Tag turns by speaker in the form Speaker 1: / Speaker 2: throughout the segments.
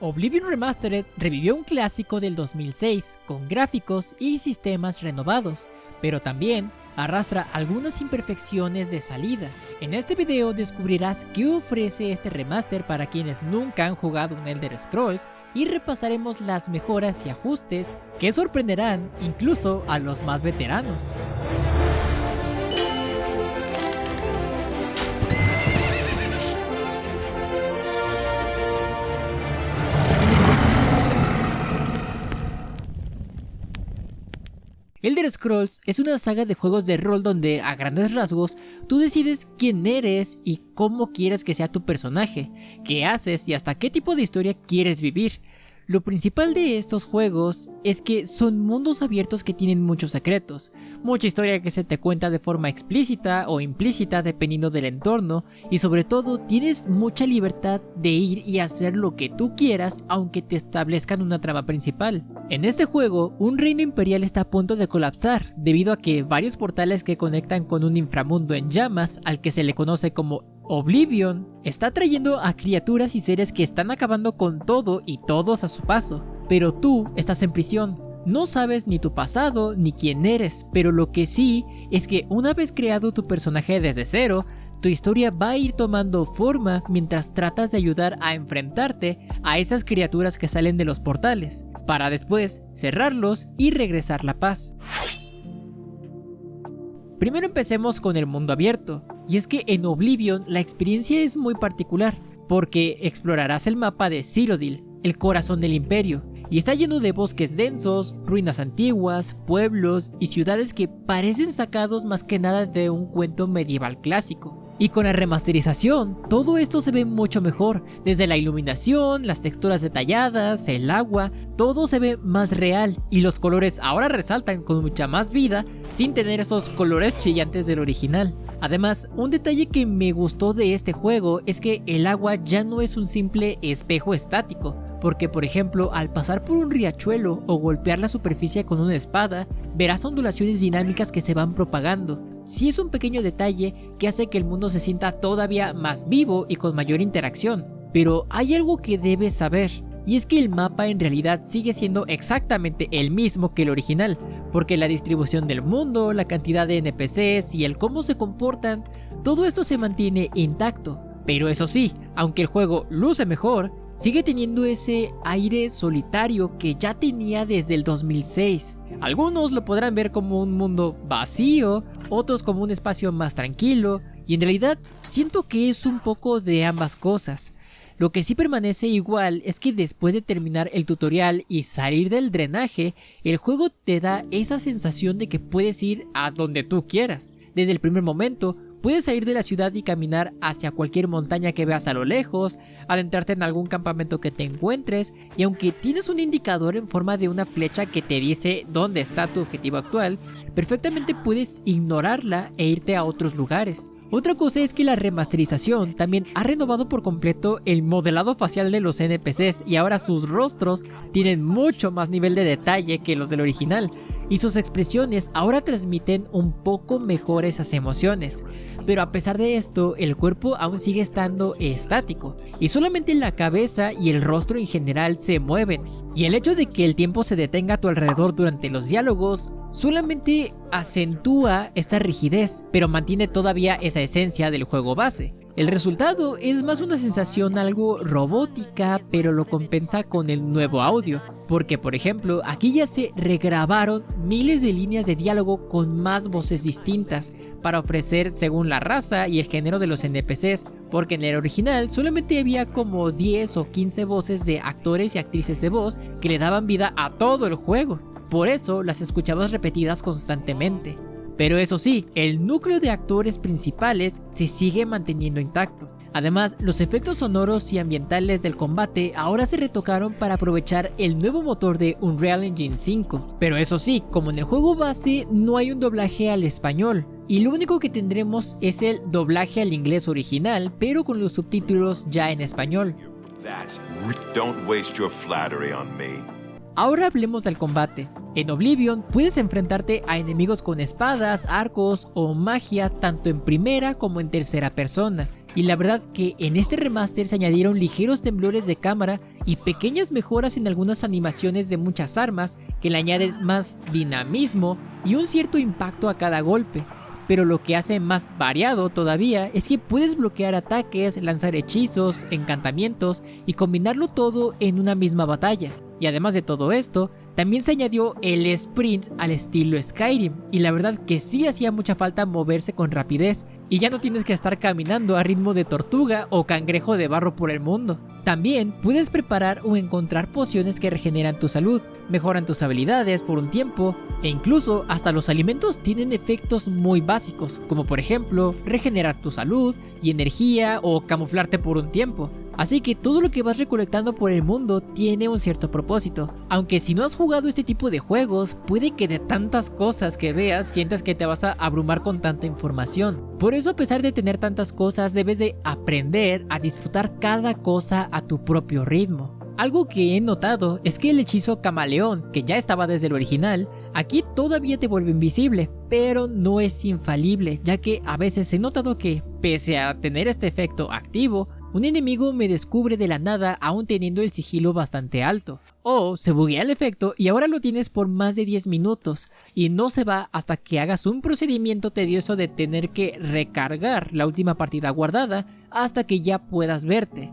Speaker 1: Oblivion Remastered revivió un clásico del 2006 con gráficos y sistemas renovados, pero también arrastra algunas imperfecciones de salida. En este video descubrirás qué ofrece este remaster para quienes nunca han jugado un Elder Scrolls y repasaremos las mejoras y ajustes que sorprenderán incluso a los más veteranos. Elder Scrolls es una saga de juegos de rol donde, a grandes rasgos, tú decides quién eres y cómo quieres que sea tu personaje, qué haces y hasta qué tipo de historia quieres vivir. Lo principal de estos juegos es que son mundos abiertos que tienen muchos secretos, mucha historia que se te cuenta de forma explícita o implícita dependiendo del entorno, y sobre todo tienes mucha libertad de ir y hacer lo que tú quieras aunque te establezcan una trama principal. En este juego, un reino imperial está a punto de colapsar debido a que varios portales que conectan con un inframundo en llamas al que se le conoce como Oblivion está trayendo a criaturas y seres que están acabando con todo y todos a su paso. Pero tú estás en prisión, no sabes ni tu pasado ni quién eres, pero lo que sí es que una vez creado tu personaje desde cero, tu historia va a ir tomando forma mientras tratas de ayudar a enfrentarte a esas criaturas que salen de los portales, para después cerrarlos y regresar la paz. Primero empecemos con el mundo abierto, y es que en Oblivion la experiencia es muy particular, porque explorarás el mapa de Cyrodiil, el corazón del imperio, y está lleno de bosques densos, ruinas antiguas, pueblos y ciudades que parecen sacados más que nada de un cuento medieval clásico. Y con la remasterización, todo esto se ve mucho mejor, desde la iluminación, las texturas detalladas, el agua, todo se ve más real y los colores ahora resaltan con mucha más vida sin tener esos colores chillantes del original. Además, un detalle que me gustó de este juego es que el agua ya no es un simple espejo estático, porque por ejemplo al pasar por un riachuelo o golpear la superficie con una espada, verás ondulaciones dinámicas que se van propagando. Sí, es un pequeño detalle que hace que el mundo se sienta todavía más vivo y con mayor interacción, pero hay algo que debes saber, y es que el mapa en realidad sigue siendo exactamente el mismo que el original, porque la distribución del mundo, la cantidad de NPCs y el cómo se comportan, todo esto se mantiene intacto. Pero eso sí, aunque el juego luce mejor, sigue teniendo ese aire solitario que ya tenía desde el 2006. Algunos lo podrán ver como un mundo vacío, otros como un espacio más tranquilo, y en realidad siento que es un poco de ambas cosas. Lo que sí permanece igual es que después de terminar el tutorial y salir del drenaje, el juego te da esa sensación de que puedes ir a donde tú quieras. Desde el primer momento, puedes salir de la ciudad y caminar hacia cualquier montaña que veas a lo lejos, adentrarte en algún campamento que te encuentres, y aunque tienes un indicador en forma de una flecha que te dice dónde está tu objetivo actual, perfectamente puedes ignorarla e irte a otros lugares. Otra cosa es que la remasterización también ha renovado por completo el modelado facial de los NPCs y ahora sus rostros tienen mucho más nivel de detalle que los del original, y sus expresiones ahora transmiten un poco mejor esas emociones. Pero a pesar de esto, el cuerpo aún sigue estando estático, y solamente la cabeza y el rostro en general se mueven, y el hecho de que el tiempo se detenga a tu alrededor durante los diálogos solamente acentúa esta rigidez, pero mantiene todavía esa esencia del juego base. El resultado es más una sensación algo robótica, pero lo compensa con el nuevo audio, porque por ejemplo aquí ya se regrabaron miles de líneas de diálogo con más voces distintas para ofrecer según la raza y el género de los NPCs, porque en el original solamente había como 10 o 15 voces de actores y actrices de voz que le daban vida a todo el juego. Por eso las escuchabas repetidas constantemente. Pero eso sí, el núcleo de actores principales se sigue manteniendo intacto. Además, los efectos sonoros y ambientales del combate ahora se retocaron para aprovechar el nuevo motor de Unreal Engine 5. Pero eso sí, como en el juego base no hay un doblaje al español, y lo único que tendremos es el doblaje al inglés original, pero con los subtítulos ya en español.
Speaker 2: Don't waste your flattery on me.
Speaker 1: Ahora hablemos del combate. En Oblivion puedes enfrentarte a enemigos con espadas, arcos o magia tanto en primera como en tercera persona. Y la verdad que en este remaster se añadieron ligeros temblores de cámara y pequeñas mejoras en algunas animaciones de muchas armas que le añaden más dinamismo y un cierto impacto a cada golpe. Pero lo que hace más variado todavía es que puedes bloquear ataques, lanzar hechizos, encantamientos y combinarlo todo en una misma batalla. Y además de todo esto, también se añadió el sprint al estilo Skyrim, y la verdad que sí hacía mucha falta moverse con rapidez, y ya no tienes que estar caminando a ritmo de tortuga o cangrejo de barro por el mundo. También puedes preparar o encontrar pociones que regeneran tu salud, mejoran tus habilidades por un tiempo, e incluso hasta los alimentos tienen efectos muy básicos, como por ejemplo regenerar tu salud y energía o camuflarte por un tiempo. Así que todo lo que vas recolectando por el mundo tiene un cierto propósito. Aunque si no has jugado este tipo de juegos, puede que de tantas cosas que veas sientas que te vas a abrumar con tanta información. Por eso, a pesar de tener tantas cosas, debes de aprender a disfrutar cada cosa a tu propio ritmo. Algo que he notado es que el hechizo camaleón, que ya estaba desde el original, aquí todavía te vuelve invisible, pero no es infalible, ya que a veces he notado que, pese a tener este efecto activo, un enemigo me descubre de la nada aún teniendo el sigilo bastante alto. O se buguea el efecto y ahora lo tienes por más de 10 minutos y no se va hasta que hagas un procedimiento tedioso de tener que recargar la última partida guardada hasta que ya puedas verte.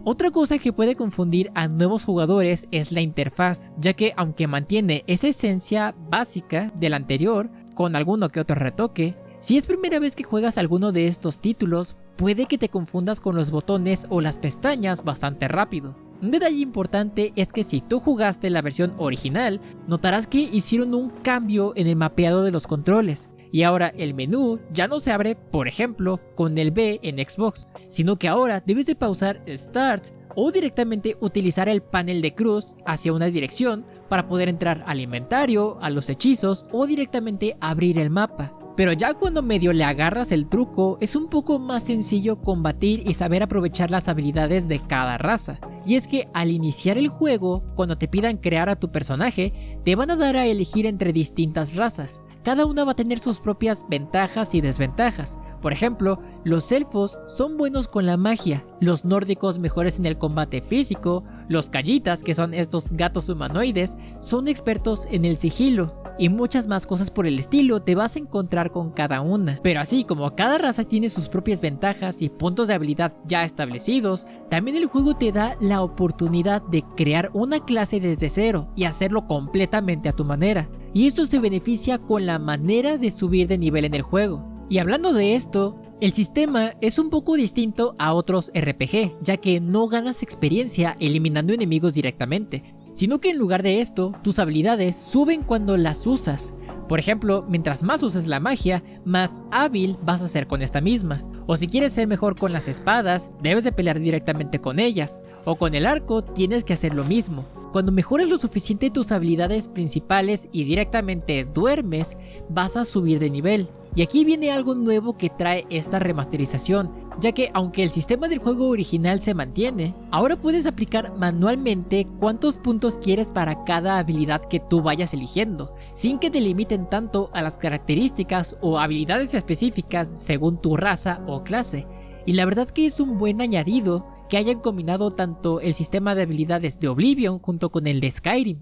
Speaker 1: Otra cosa que puede confundir a nuevos jugadores es la interfaz, ya que aunque mantiene esa esencia básica del anterior, con alguno que otro retoque, si es primera vez que juegas alguno de estos títulos, puede que te confundas con los botones o las pestañas bastante rápido. Un detalle importante es que si tú jugaste la versión original, notarás que hicieron un cambio en el mapeado de los controles, y ahora el menú ya no se abre, por ejemplo, con el B en Xbox, sino que ahora debes de pausar Start o directamente utilizar el panel de cruz hacia una dirección para poder entrar al inventario, a los hechizos o directamente abrir el mapa. Pero ya cuando medio le agarras el truco, es un poco más sencillo combatir y saber aprovechar las habilidades de cada raza. Y es que al iniciar el juego, cuando te pidan crear a tu personaje, te van a dar a elegir entre distintas razas. Cada una va a tener sus propias ventajas y desventajas. Por ejemplo, los elfos son buenos con la magia, los nórdicos mejores en el combate físico, los callitas, que son estos gatos humanoides, son expertos en el sigilo, y muchas más cosas por el estilo te vas a encontrar con cada una. Pero así como cada raza tiene sus propias ventajas y puntos de habilidad ya establecidos, también el juego te da la oportunidad de crear una clase desde cero y hacerlo completamente a tu manera. Y esto se beneficia con la manera de subir de nivel en el juego. Y hablando de esto, el sistema es un poco distinto a otros RPG, ya que no ganas experiencia eliminando enemigos directamente, sino que en lugar de esto, tus habilidades suben cuando las usas. Por ejemplo, mientras más uses la magia, más hábil vas a ser con esta misma. O si quieres ser mejor con las espadas, debes de pelear directamente con ellas. O con el arco, tienes que hacer lo mismo. Cuando mejoras lo suficiente tus habilidades principales y directamente duermes, vas a subir de nivel. Y aquí viene algo nuevo que trae esta remasterización, ya que aunque el sistema del juego original se mantiene, ahora puedes aplicar manualmente cuántos puntos quieres para cada habilidad que tú vayas eligiendo, sin que te limiten tanto a las características o habilidades específicas según tu raza o clase. Y la verdad que es un buen añadido que hayan combinado tanto el sistema de habilidades de Oblivion junto con el de Skyrim.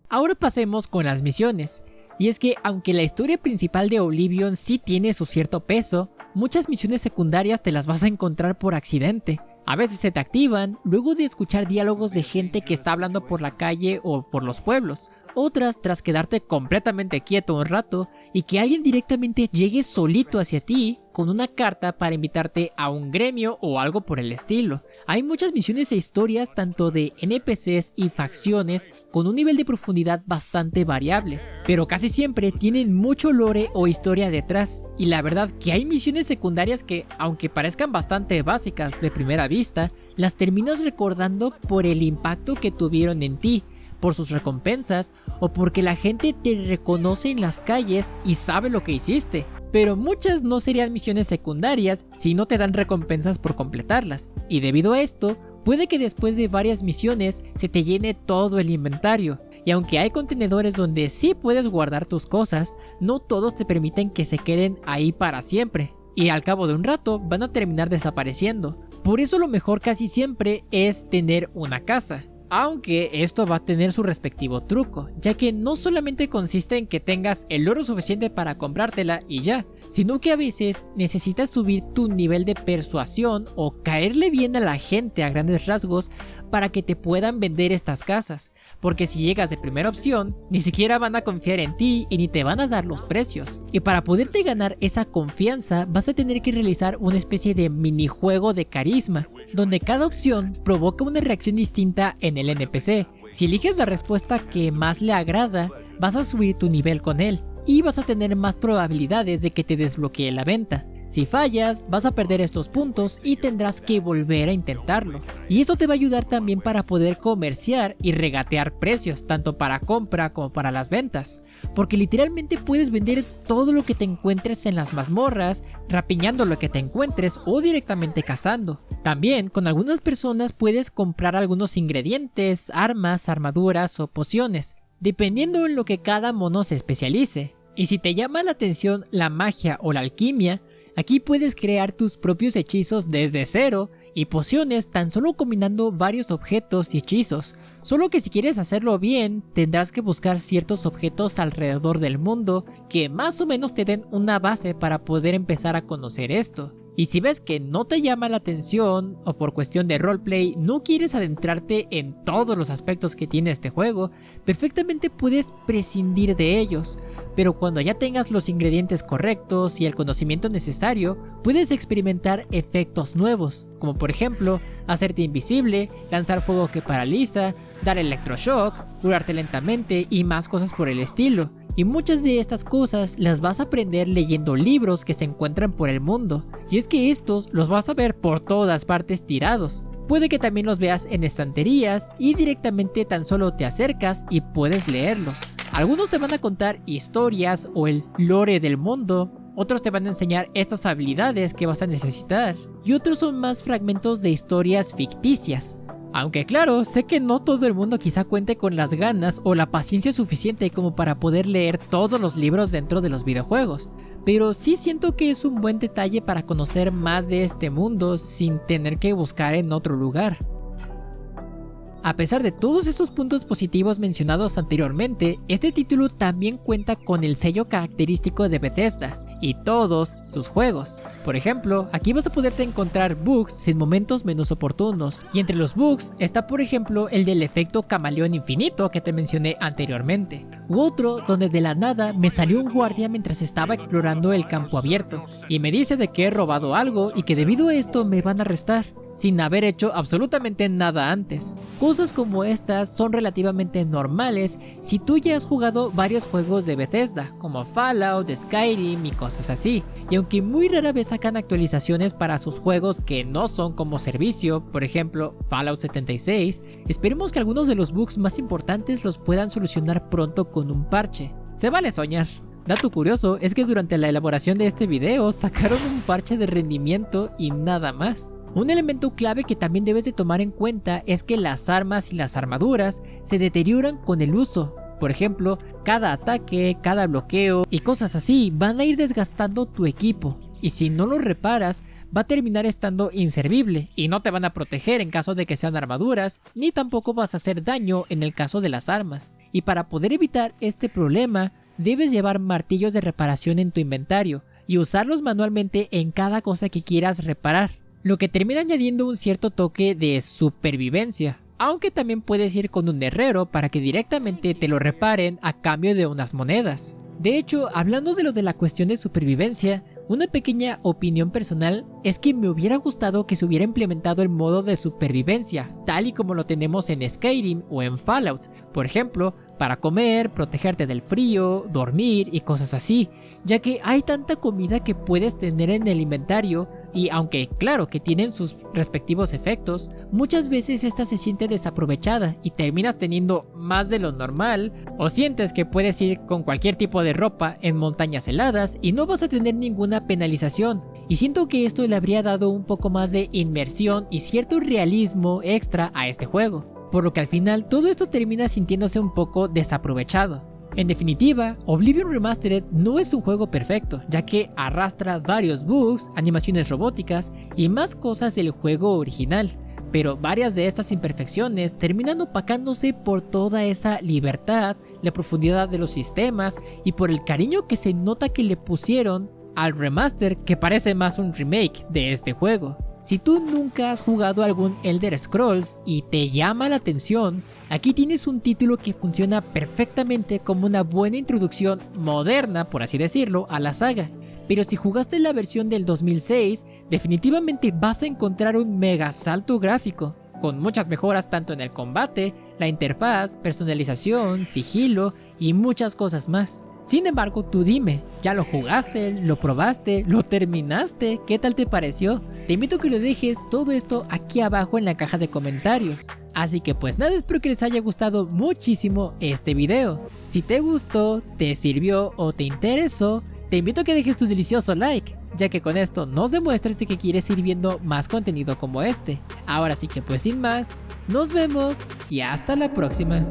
Speaker 1: Ahora pasemos con las misiones. Y es que aunque la historia principal de Oblivion sí tiene su cierto peso, muchas misiones secundarias te las vas a encontrar por accidente. A veces se te activan luego de escuchar diálogos de gente que está hablando por la calle o por los pueblos. Otras tras quedarte completamente quieto un rato y que alguien directamente llegue solito hacia ti con una carta para invitarte a un gremio o algo por el estilo. Hay muchas misiones e historias tanto de NPCs y facciones con un nivel de profundidad bastante variable, pero casi siempre tienen mucho lore o historia detrás, y la verdad que hay misiones secundarias que, aunque parezcan bastante básicas de primera vista, las terminas recordando por el impacto que tuvieron en ti, por sus recompensas o porque la gente te reconoce en las calles y sabe lo que hiciste. Pero muchas no serían misiones secundarias si no te dan recompensas por completarlas, y debido a esto, puede que después de varias misiones se te llene todo el inventario. Y aunque hay contenedores donde sí puedes guardar tus cosas, no todos te permiten que se queden ahí para siempre, y al cabo de un rato van a terminar desapareciendo. Por eso lo mejor casi siempre es tener una casa. Aunque esto va a tener su respectivo truco, ya que no solamente consiste en que tengas el oro suficiente para comprártela y ya, sino que a veces necesitas subir tu nivel de persuasión o caerle bien a la gente a grandes rasgos para que te puedan vender estas casas, porque si llegas de primera opción, ni siquiera van a confiar en ti y ni te van a dar los precios. Y para poderte ganar esa confianza vas a tener que realizar una especie de minijuego de carisma, donde cada opción provoca una reacción distinta en el NPC. Si eliges la respuesta que más le agrada, vas a subir tu nivel con él y vas a tener más probabilidades de que te desbloquee la venta. Si fallas, vas a perder estos puntos y tendrás que volver a intentarlo. Y esto te va a ayudar también para poder comerciar y regatear precios, tanto para compra como para las ventas. Porque literalmente puedes vender todo lo que te encuentres en las mazmorras, rapiñando lo que te encuentres o directamente cazando. También con algunas personas puedes comprar algunos ingredientes, armas, armaduras o pociones, dependiendo en lo que cada mono se especialice. Y si te llama la atención la magia o la alquimia, aquí puedes crear tus propios hechizos desde cero y pociones tan solo combinando varios objetos y hechizos. Solo que si quieres hacerlo bien, tendrás que buscar ciertos objetos alrededor del mundo que más o menos te den una base para poder empezar a conocer esto. Y si ves que no te llama la atención o por cuestión de roleplay no quieres adentrarte en todos los aspectos que tiene este juego, perfectamente puedes prescindir de ellos. Pero cuando ya tengas los ingredientes correctos y el conocimiento necesario, puedes experimentar efectos nuevos, como por ejemplo, hacerte invisible, lanzar fuego que paraliza, dar electroshock, curarte lentamente y más cosas por el estilo. Y muchas de estas cosas las vas a aprender leyendo libros que se encuentran por el mundo. Y es que estos los vas a ver por todas partes tirados. Puede que también los veas en estanterías y directamente tan solo te acercas y puedes leerlos. Algunos te van a contar historias o el lore del mundo, otros te van a enseñar estas habilidades que vas a necesitar y otros son más fragmentos de historias ficticias. Aunque claro, sé que no todo el mundo quizá cuente con las ganas o la paciencia suficiente como para poder leer todos los libros dentro de los videojuegos, pero sí siento que es un buen detalle para conocer más de este mundo sin tener que buscar en otro lugar. A pesar de todos estos puntos positivos mencionados anteriormente, este título también cuenta con el sello característico de Bethesda y todos sus juegos. Por ejemplo, aquí vas a poderte encontrar bugs sin momentos menos oportunos, y entre los bugs está por ejemplo el del efecto camaleón infinito que te mencioné anteriormente, u otro donde de la nada me salió un guardia mientras estaba explorando el campo abierto, y me dice de que he robado algo y que debido a esto me van a arrestar, sin haber hecho absolutamente nada antes. Cosas como estas son relativamente normales si tú ya has jugado varios juegos de Bethesda, como Fallout, Skyrim y cosas así. Y aunque muy rara vez sacan actualizaciones para sus juegos que no son como servicio, por ejemplo Fallout 76, esperemos que algunos de los bugs más importantes los puedan solucionar pronto con un parche. Se vale soñar. Dato curioso es que durante la elaboración de este video sacaron un parche de rendimiento y nada más. Un elemento clave que también debes de tomar en cuenta es que las armas y las armaduras se deterioran con el uso. Por ejemplo, cada ataque, cada bloqueo y cosas así van a ir desgastando tu equipo, y si no lo reparas va a terminar estando inservible y no te van a proteger en caso de que sean armaduras, ni tampoco vas a hacer daño en el caso de las armas. Y para poder evitar este problema, debes llevar martillos de reparación en tu inventario y usarlos manualmente en cada cosa que quieras reparar, lo que termina añadiendo un cierto toque de supervivencia, aunque también puedes ir con un herrero para que directamente te lo reparen a cambio de unas monedas. De hecho, hablando de lo de la cuestión de supervivencia, una pequeña opinión personal es que me hubiera gustado que se hubiera implementado el modo de supervivencia, tal y como lo tenemos en Skyrim o en Fallout, por ejemplo, para comer, protegerte del frío, dormir y cosas así, ya que hay tanta comida que puedes tener en el inventario y aunque claro que tienen sus respectivos efectos, muchas veces esta se siente desaprovechada y terminas teniendo más de lo normal, o sientes que puedes ir con cualquier tipo de ropa en montañas heladas y no vas a tener ninguna penalización, y siento que esto le habría dado un poco más de inmersión y cierto realismo extra a este juego, por lo que al final todo esto termina sintiéndose un poco desaprovechado. En definitiva, Oblivion Remastered no es un juego perfecto, ya que arrastra varios bugs, animaciones robóticas y más cosas del juego original, pero varias de estas imperfecciones terminan opacándose por toda esa libertad, la profundidad de los sistemas y por el cariño que se nota que le pusieron al remaster, que parece más un remake de este juego. Si tú nunca has jugado algún Elder Scrolls y te llama la atención, aquí tienes un título que funciona perfectamente como una buena introducción moderna, por así decirlo, a la saga. Pero si jugaste la versión del 2006, definitivamente vas a encontrar un mega salto gráfico, con muchas mejoras tanto en el combate, la interfaz, personalización, sigilo y muchas cosas más. Sin embargo, tú dime, ¿ya lo jugaste? ¿Lo probaste? ¿Lo terminaste? ¿Qué tal te pareció? Te invito a que lo dejes todo esto aquí abajo en la caja de comentarios. Así que pues nada, espero que les haya gustado muchísimo este video. Si te gustó, te sirvió o te interesó, te invito a que dejes tu delicioso like, ya que con esto nos demuestras que quieres ir viendo más contenido como este. Ahora sí que pues sin más, nos vemos y hasta la próxima.